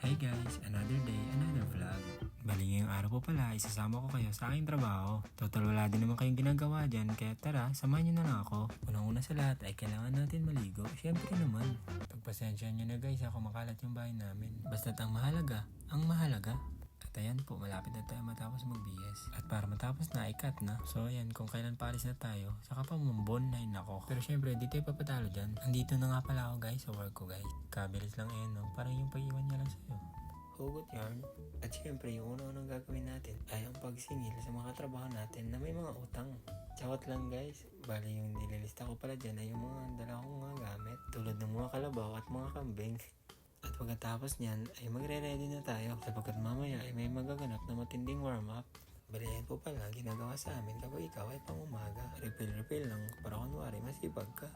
Hi guys, another day, another vlog. Bali ngayong araw po pala, isasama ko kayo sa aking trabaho. Total wala din naman kayong ginagawa dyan, kaya tara, samahan nyo na lang ako. Unang-una sa lahat ay kailangan natin maligo. Syempre naman. Pagpasensya nyo na guys, ako makalat yung bahay namin. Basta't ang mahalaga. At ayan po, malapit na tayo matapos mag-BS. At para matapos na, ikat na. So ayan, kung kailan paalis na tayo, saka pa mumbon na nako. Pero syempre, di tayo papatalo dyan. Andito na nga pala ako guys, sa work ko guys. Kabilis lang no? Parang yung pag-iwan niya lang sa'yo. Hugot yarn. At syempre, yung una-unang gagawin natin ay ang pagsingil sa mga katrabaho natin na may mga utang. Chawat lang guys. Bali yung nililista ko pala dyan ay yung mga dala kong mga gamit. Tulad ng mga kalabaw at mga kambing. At pagkatapos niyan ay magre-ready na tayo sapagkat mamaya ay may magaganap na matinding warm-up. Balihan po pala ginagawa sa amin kapag ikaw ay pang-umaga. Refill lang para kunwari masipag ka.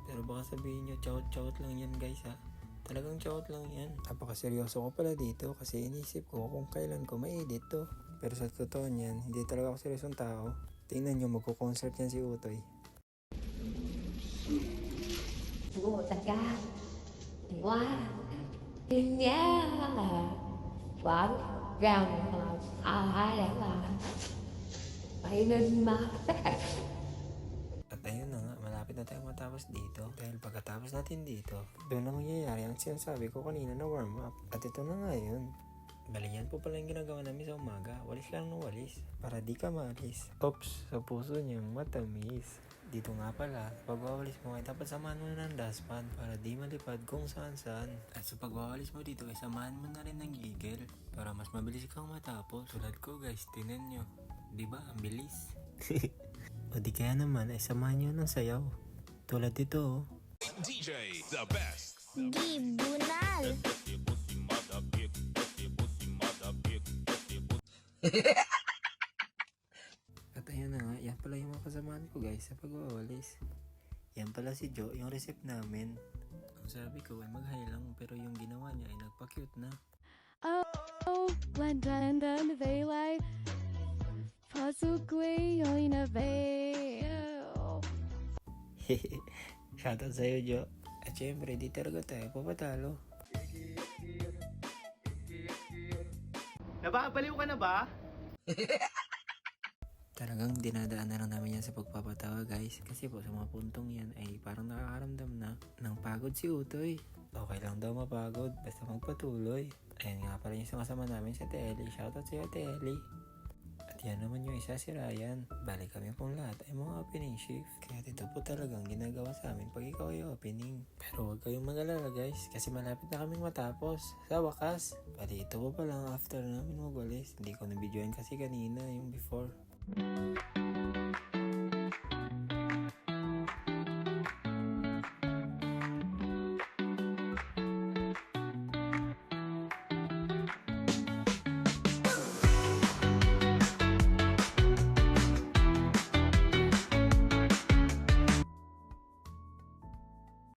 Pero baka sabihin nyo, chawat lang yan guys ha. Talagang chawat lang yan. Napakaseryoso ko pala dito kasi inisip ko kung kailan ko ma-edit to. Pero sa totoo niyan, hindi talaga ako seryosong tao. Tingnan nyo, magko-concert yan si Utoy. Ngủ tất cả qua thiên nhá vẫn rằng ai đã là phải nên mà At ayun na nga, malapit na tayo matapos dito. Dahil pagkatapos natin dito, doon na mangyayari ang sinasabi ko kanina na warm up. At ito na nga yun. Bali yan po pala yung ginagawa namin sa umaga. Walis lang ng walis. Para di ka maalis. Oops, sa puso niyang matamis. Dito nga pala, pagwawalis mo ay dapat samahan mo na ng dustpan para di malipad kung saan. At sa pagwawalis mo dito ay samahan mo na rin ng gigil para mas mabilis kang matapos. Tulad ko guys, tinan nyo. Diba? Ang bilis. O di kaya naman ay samahan nyo ng sayaw. Tulad dito DJ, the best. Gibunal. At ayun na nga, yan pala yung mga kasamaan ko guys sa pagwawalis. Yan pala si Joe, yung receipt namin. Ang sabi ko ay mag-hi lang pero yung ginawa niya ay nagpa-cute na. Oh, Blanda na Vaylay. Pasukli oy na Vail. Shoutout sa'yo Joe. At syempre, di talaga tayo papatalo. Nababaliw ka na ba? Talagang dinadaan na lang namin yan sa pagpapatawa guys. Kasi po sa mga puntong yan ay parang nakakaramdam na ng pagod si Utoy. Okay lang daw mapagod, basta magpatuloy. Ayan nga pala yung kasama namin sa Telly. Shoutout sa'yo Telly. At yan naman yung isa si Ryan. Balik kami pong lahat ay mga opening shift. Kaya ito po talagang ginagawa sa amin pag ikaw ay opening. Pero huwag kayong mag-alala guys kasi malapit na kaming matapos. Sa wakas. Bali ito po palang after namin magwalis. Hindi ko na-videoin kasi kanina yung before.